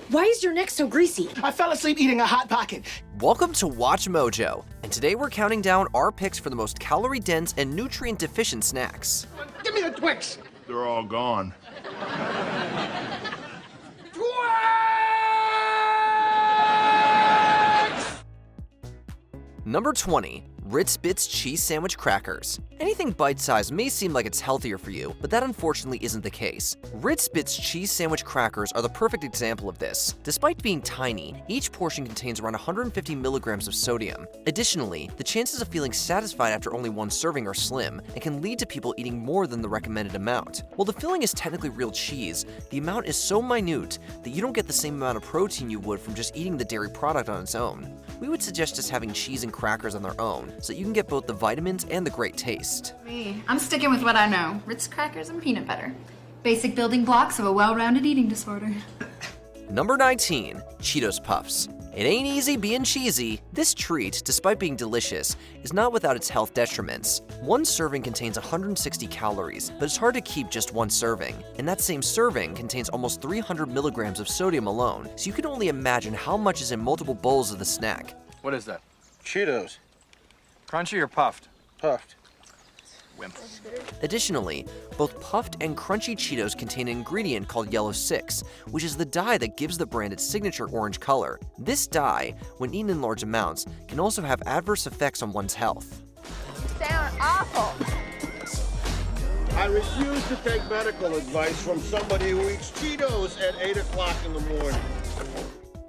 Why is your neck so greasy? I fell asleep eating a Hot Pocket. Welcome to WatchMojo, and today we're counting down our picks for the most calorie-dense and nutrient-deficient snacks. Give me the Twix. They're all gone. Number 20. Ritz Bits cheese sandwich crackers. Anything bite-sized may seem like it's healthier for you, but that unfortunately isn't the case. Ritz Bits cheese sandwich crackers are the perfect example of this. Despite being tiny, each portion contains around 150 milligrams of sodium. Additionally, the chances of feeling satisfied after only one serving are slim and can lead to people eating more than the recommended amount. While the filling is technically real cheese, the amount is so minute that you don't get the same amount of protein you would from just eating the dairy product on its own. We would suggest just having cheese and crackers on their own, so you can get both the vitamins and the great taste. Me, I'm sticking with what I know. Ritz crackers and peanut butter. Basic building blocks of a well-rounded eating disorder. Number 19. Cheetos Puffs. It ain't easy being cheesy. This treat, despite being delicious, is not without its health detriments. One serving contains 160 calories, but it's hard to keep just one serving. And that same serving contains almost 300 milligrams of sodium alone, so you can only imagine how much is in multiple bowls of the snack. What is that? Cheetos. Crunchy or puffed? Puffed. Wimp. Additionally, both puffed and crunchy Cheetos contain an ingredient called yellow 6, which is the dye that gives the brand its signature orange color. This dye, when eaten in large amounts, can also have adverse effects on one's health. You sound awful. I refuse to take medical advice from somebody who eats Cheetos at 8 o'clock in the morning.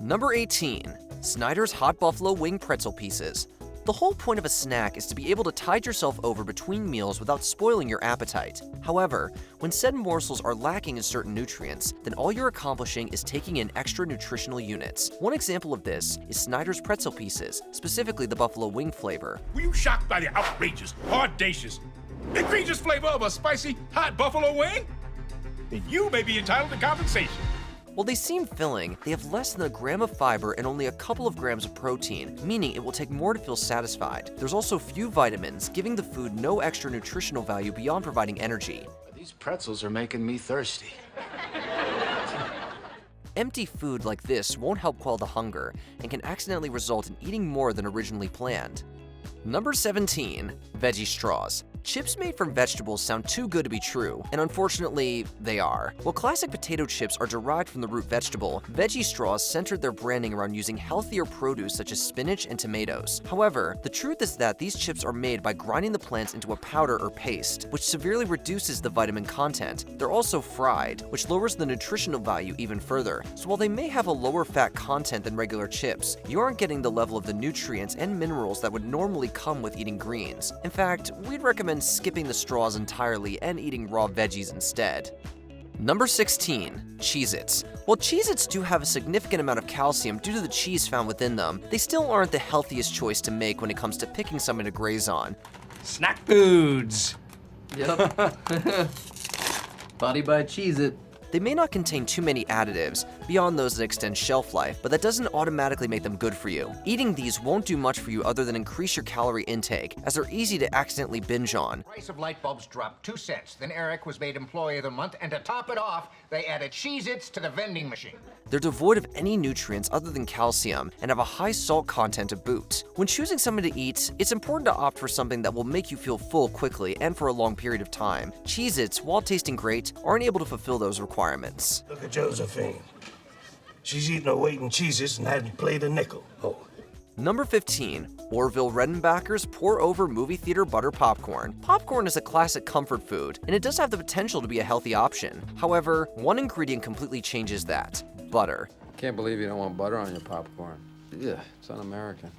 Number 18. Snyder's Hot Buffalo Wing Pretzel Pieces. The whole point of a snack is to be able to tide yourself over between meals without spoiling your appetite. However, when said morsels are lacking in certain nutrients, then all you're accomplishing is taking in extra nutritional units. One example of this is Snyder's Pretzel Pieces, specifically the buffalo wing flavor. Were you shocked by the outrageous, audacious, egregious flavor of a spicy, hot buffalo wing? Then you may be entitled to compensation. While they seem filling, they have less than a gram of fiber and only a couple of grams of protein, meaning it will take more to feel satisfied. There's also few vitamins, giving the food no extra nutritional value beyond providing energy. These pretzels are making me thirsty. Empty food like this won't help quell the hunger and can accidentally result in eating more than originally planned. Number 17. Veggie Straws. Chips made from vegetables sound too good to be true, and unfortunately, they are. While classic potato chips are derived from the root vegetable, Veggie Straws centered their branding around using healthier produce such as spinach and tomatoes. However, the truth is that these chips are made by grinding the plants into a powder or paste, which severely reduces the vitamin content. They're also fried, which lowers the nutritional value even further. So while they may have a lower fat content than regular chips, you aren't getting the level of the nutrients and minerals that would normally come with eating greens. In fact, we'd recommend skipping the straws entirely and eating raw veggies instead. Number 16. Cheez-Its. While Cheez-Its do have a significant amount of calcium due to the cheese found within them, they still aren't the healthiest choice to make when it comes to picking something to graze on. Snack foods. Yep. Body by Cheez-It. They may not contain too many additives, beyond those that extend shelf life, but that doesn't automatically make them good for you. Eating these won't do much for you other than increase your calorie intake, as they're easy to accidentally binge on. Price of light bulbs dropped 2 cents. Then Eric was made Employee of the Month, and to top it off, they added Cheez-Its to the vending machine. They're devoid of any nutrients other than calcium and have a high salt content to boot. When choosing something to eat, it's important to opt for something that will make you feel full quickly and for a long period of time. Cheez-Its, while tasting great, aren't able to fulfill those requirements. Look at Josephine. She's eating her weight in Cheez-Its and hadn't played a nickel. Oh. Number 15. Orville Redenbacher's Pour-Over Movie Theater Butter Popcorn. Popcorn is a classic comfort food, and it does have the potential to be a healthy option. However, one ingredient completely changes that: butter. Can't believe you don't want butter on your popcorn. Yeah, it's un-American.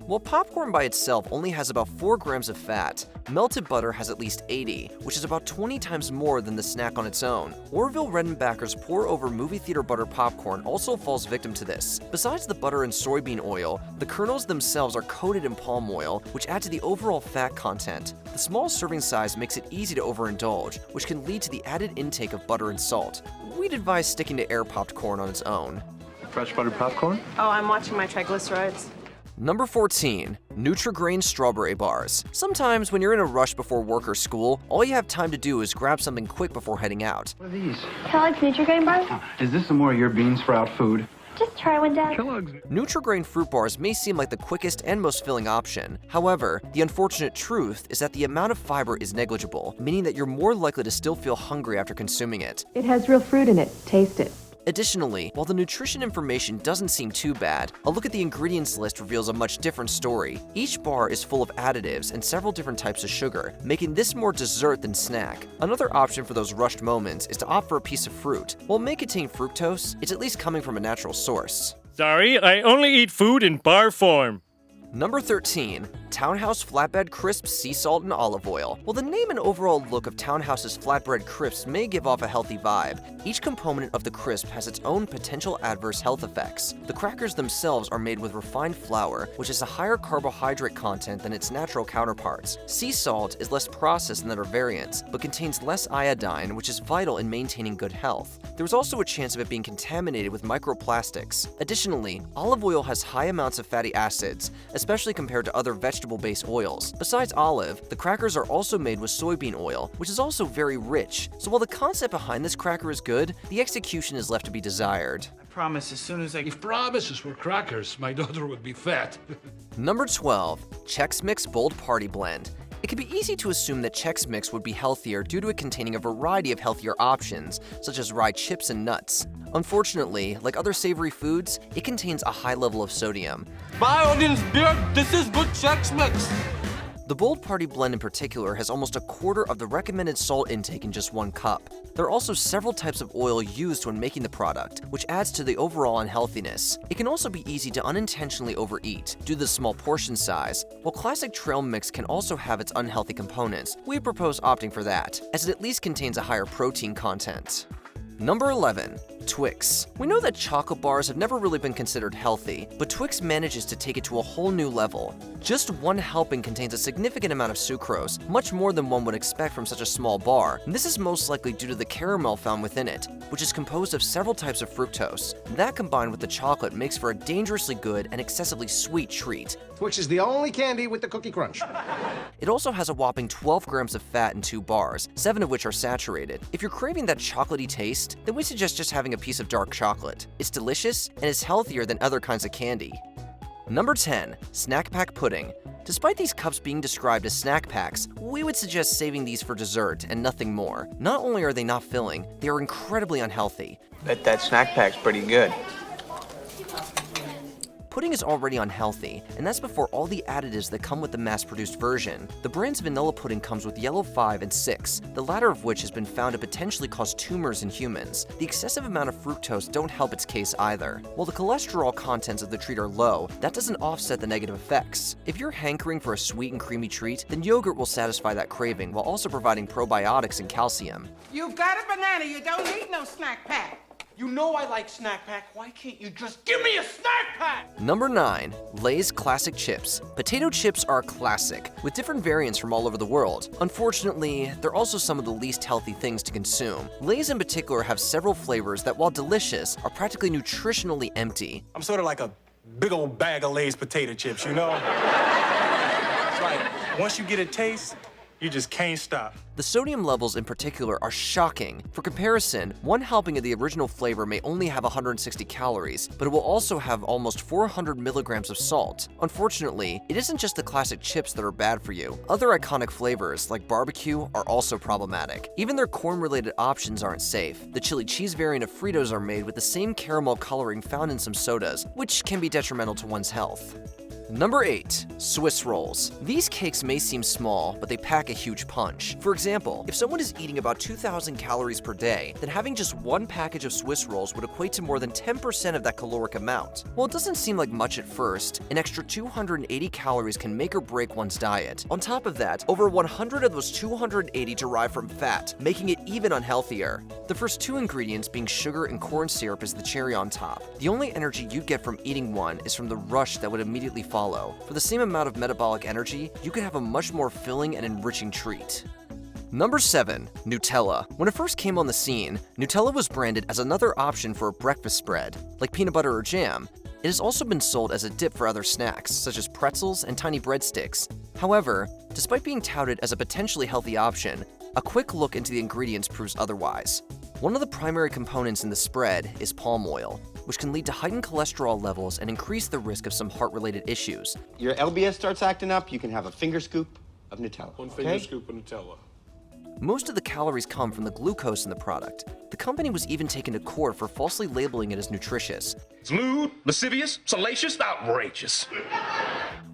While popcorn by itself only has about 4 grams of fat, melted butter has at least 80, which is about 20 times more than the snack on its own. Orville Redenbacher's Pour-Over Movie Theater Butter Popcorn also falls victim to this. Besides the butter and soybean oil, the kernels themselves are coated in palm oil, which add to the overall fat content. The small serving size makes it easy to overindulge, which can lead to the added intake of butter and salt. We'd advise sticking to air-popped corn on its own. Fresh buttered popcorn? Oh, I'm watching my triglycerides. Number 14. Nutri-Grain strawberry bars. Sometimes when you're in a rush before work or school, all you have time to do is grab something quick before heading out. What are these? Kellogg's Nutri-Grain bars? Is this some more of your bean sprout food? Just try one, Dad. Kellogg's. Nutri-Grain fruit bars may seem like the quickest and most filling option. However, the unfortunate truth is that the amount of fiber is negligible, meaning that you're more likely to still feel hungry after consuming it. It has real fruit in it. Taste it. Additionally, while the nutrition information doesn't seem too bad, a look at the ingredients list reveals a much different story. Each bar is full of additives and several different types of sugar, making this more dessert than snack. Another option for those rushed moments is to opt for a piece of fruit. While it may contain fructose, it's at least coming from a natural source. Sorry, I only eat food in bar form. Number 13. Townhouse Flatbread Crisps Sea Salt and Olive Oil. While the name and overall look of Townhouse's flatbread crisps may give off a healthy vibe, each component of the crisp has its own potential adverse health effects. The crackers themselves are made with refined flour, which has a higher carbohydrate content than its natural counterparts. Sea salt is less processed than other variants, but contains less iodine, which is vital in maintaining good health. There is also a chance of it being contaminated with microplastics. Additionally, olive oil has high amounts of fatty acids, especially compared to other vegetable-based oils. Besides olive, the crackers are also made with soybean oil, which is also very rich. So while the concept behind this cracker is good, the execution is left to be desired. I promise as soon as I... If promises were crackers, my daughter would be fat. Number 12. Chex Mix Bold Party Blend. It can be easy to assume that Chex Mix would be healthier due to it containing a variety of healthier options, such as rye chips and nuts. Unfortunately, like other savory foods, it contains a high level of sodium. My audience beer, this is good Chex Mix. The Bold Party Blend in particular has almost a quarter of the recommended salt intake in just one cup. There are also several types of oil used when making the product, which adds to the overall unhealthiness. It can also be easy to unintentionally overeat due to the small portion size. While classic trail mix can also have its unhealthy components, we propose opting for that, as it at least contains a higher protein content. Number 11. Twix. We know that chocolate bars have never really been considered healthy, but Twix manages to take it to a whole new level. Just one helping contains a significant amount of sucrose, much more than one would expect from such a small bar, and this is most likely due to the caramel found within it, which is composed of several types of fructose. That combined with the chocolate makes for a dangerously good and excessively sweet treat. Twix is the only candy with the cookie crunch. It also has a whopping 12 grams of fat in 2 bars, 7 of which are saturated. If you're craving that chocolatey taste, then we suggest just having a piece of dark chocolate. It's delicious and is healthier than other kinds of candy. Number 10. Snackpack Pudding. Despite these cups being described as snack packs, we would suggest saving these for dessert and nothing more. Not only are they not filling, they are incredibly unhealthy. Bet that snack pack's pretty good. Pudding is already unhealthy, and that's before all the additives that come with the mass-produced version. The brand's vanilla pudding comes with yellow 5 and 6, the latter of which has been found to potentially cause tumors in humans. The excessive amount of fructose don't help its case either. While the cholesterol contents of the treat are low, that doesn't offset the negative effects. If you're hankering for a sweet and creamy treat, then yogurt will satisfy that craving while also providing probiotics and calcium. You've got a banana, you don't need no snack pack. You know I like snack pack. Why can't you just give me a snack pack? Number 9. Lay's Classic Chips. Potato chips are a classic, with different variants from all over the world. Unfortunately, they're also some of the least healthy things to consume. Lay's in particular have several flavors that, while delicious, are practically nutritionally empty. I'm sort of like a big old bag of Lay's potato chips, you know? It's like, once you get a taste, you just can't stop. The sodium levels in particular are shocking. For comparison, one helping of the original flavor may only have 160 calories, but it will also have almost 400 milligrams of salt. Unfortunately, it isn't just the classic chips that are bad for you. Other iconic flavors, like barbecue, are also problematic. Even their corn-related options aren't safe. The chili cheese variant of Fritos are made with the same caramel coloring found in some sodas, which can be detrimental to one's health. Number 8. Swiss rolls. These cakes may seem small, but they pack a huge punch. For example, if someone is eating about 2,000 calories per day, then having just one package of Swiss rolls would equate to more than 10% of that caloric amount. While it doesn't seem like much at first, an extra 280 calories can make or break one's diet. On top of that, over 100 of those 280 derive from fat, making it even unhealthier. The first 2 ingredients being sugar and corn syrup is the cherry on top. The only energy you'd get from eating one is from the rush that would immediately follow. For the same amount of metabolic energy, you could have a much more filling and enriching treat. Number 7. Nutella. When it first came on the scene, Nutella was branded as another option for a breakfast spread. Like peanut butter or jam, It has also been sold as a dip for other snacks, such as pretzels and tiny breadsticks. However, despite being touted as a potentially healthy option, a quick look into the ingredients proves otherwise. One of the primary components in the spread is palm oil, which can lead to heightened cholesterol levels and increase the risk of some heart-related issues. Your LBS starts acting up, you can have a finger scoop of Nutella. One finger scoop of Nutella. Most of the calories come from the glucose in the product. The company was even taken to court for falsely labeling it as nutritious. It's lewd, lascivious, salacious, outrageous.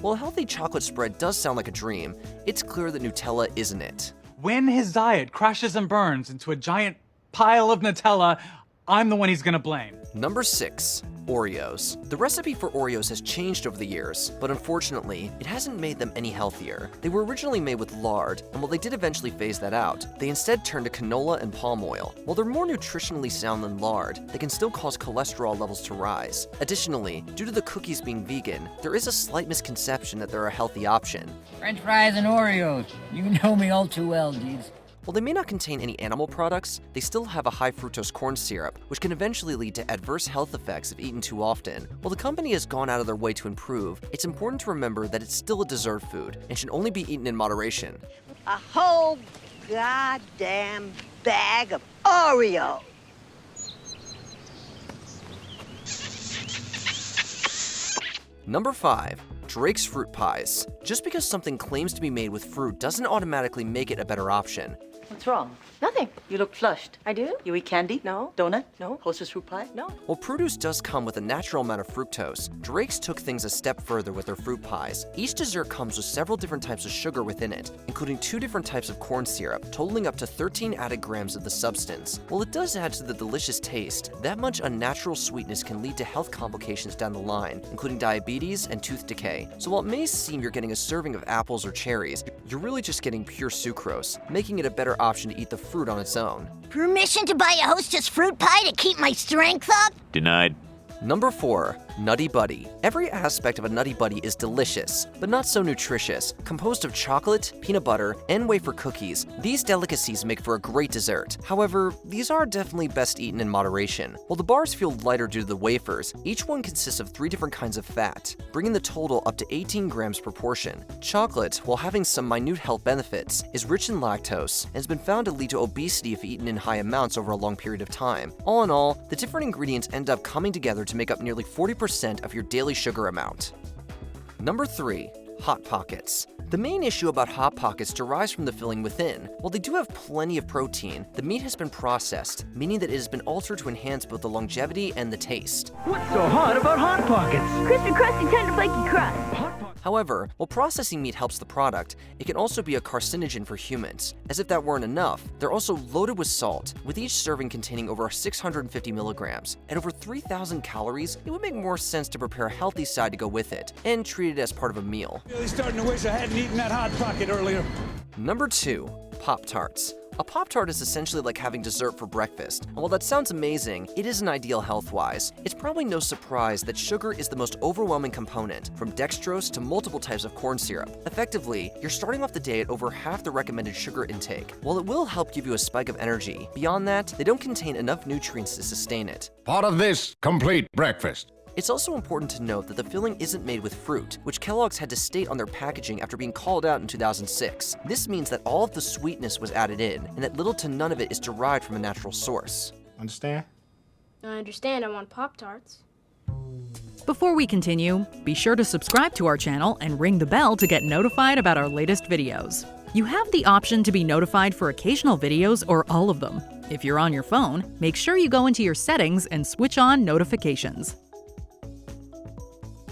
While a healthy chocolate spread does sound like a dream, it's clear that Nutella isn't it. When his diet crashes and burns into a giant pile of Nutella, I'm the one he's gonna blame. Number 6. Oreos. The recipe for Oreos has changed over the years, but unfortunately, it hasn't made them any healthier. They were originally made with lard, and while they did eventually phase that out, they instead turned to canola and palm oil. While they're more nutritionally sound than lard, they can still cause cholesterol levels to rise. Additionally, due to the cookies being vegan, there is a slight misconception that they're a healthy option. French fries and Oreos. You know me all too well, Deeds. While they may not contain any animal products, they still have a high fructose corn syrup, which can eventually lead to adverse health effects if eaten too often. While the company has gone out of their way to improve, it's important to remember that it's still a dessert food and should only be eaten in moderation. A whole goddamn bag of Oreos. Number 5. Drake's Fruit Pies. Just because something claims to be made with fruit doesn't automatically make it a better option. What's wrong? Nothing. You look flushed. I do? You eat candy? No. Donut? No. Hostess fruit pie? No. While produce does come with a natural amount of fructose, Drake's took things a step further with their fruit pies. Each dessert comes with several different types of sugar within it, including 2 different types of corn syrup, totaling up to 13 added grams of the substance. While it does add to the delicious taste, that much unnatural sweetness can lead to health complications down the line, including diabetes and tooth decay. So while it may seem you're getting a serving of apples or cherries, you're really just getting pure sucrose, making it a better option to eat the fruit on its own. Permission to buy a Hostess fruit pie to keep my strength up? Denied. Number 4. Nutty Buddy. Every aspect of a Nutty Buddy is delicious, but not so nutritious. Composed of chocolate, peanut butter, and wafer cookies, these delicacies make for a great dessert. However, these are definitely best eaten in moderation. While the bars feel lighter due to the wafers, each one consists of 3 different kinds of fat, bringing the total up to 18 grams per portion. Chocolate, while having some minute health benefits, is rich in lactose and has been found to lead to obesity if eaten in high amounts over a long period of time. All in all, the different ingredients end up coming together to make up nearly 40% of your daily sugar amount. Number 3. Hot Pockets. The main issue about Hot Pockets derives from the filling within. While they do have plenty of protein, the meat has been processed, meaning that it has been altered to enhance both the longevity and the taste. What's so hot about Hot Pockets? Crispy, crusty, tender, flaky crust. However, while processing meat helps the product, it can also be a carcinogen for humans. As if that weren't enough, they're also loaded with salt, with each serving containing over 650 milligrams. At over 3,000 calories, it would make more sense to prepare a healthy side to go with it, and treat it as part of a meal. Really starting to wish I hadn't eaten that Hot Pocket earlier. Number 2. Pop-Tarts. A Pop-Tart is essentially like having dessert for breakfast, and while that sounds amazing, it isn't ideal health-wise. It's probably no surprise that sugar is the most overwhelming component, from dextrose to multiple types of corn syrup. Effectively, you're starting off the day at over half the recommended sugar intake. While it will help give you a spike of energy, beyond that, they don't contain enough nutrients to sustain it. Part of this complete breakfast. It's also important to note that the filling isn't made with fruit, which Kellogg's had to state on their packaging after being called out in 2006. This means that all of the sweetness was added in, and that little to none of it is derived from a natural source. Understand? I understand. I want Pop-Tarts. Before we continue, be sure to subscribe to our channel and ring the bell to get notified about our latest videos. You have the option to be notified for occasional videos or all of them. If you're on your phone, make sure you go into your settings and switch on notifications.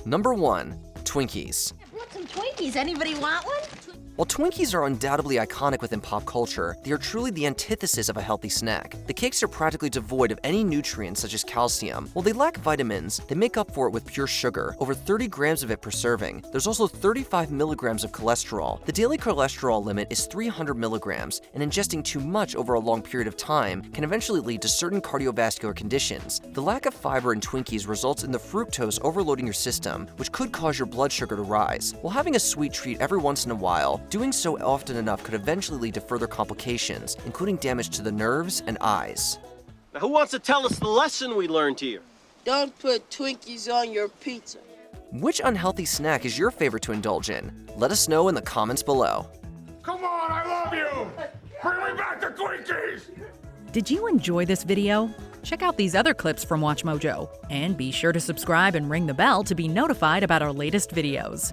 Number 1. Twinkies. I brought some Twinkies. Anybody want one? While Twinkies are undoubtedly iconic within pop culture, they are truly the antithesis of a healthy snack. The cakes are practically devoid of any nutrients such as calcium. While they lack vitamins, they make up for it with pure sugar, over 30 grams of it per serving. There's also 35 milligrams of cholesterol. The daily cholesterol limit is 300 milligrams, and ingesting too much over a long period of time can eventually lead to certain cardiovascular conditions. The lack of fiber in Twinkies results in the fructose overloading your system, which could cause your blood sugar to rise. While having a sweet treat every once in a while, doing so often enough could eventually lead to further complications, including damage to the nerves and eyes. Now, who wants to tell us the lesson we learned here? Don't put Twinkies on your pizza. Which unhealthy snack is your favorite to indulge in? Let us know in the comments below. Come on, I love you! Bring me back the Twinkies! Did you enjoy this video? Check out these other clips from WatchMojo, and be sure to subscribe and ring the bell to be notified about our latest videos.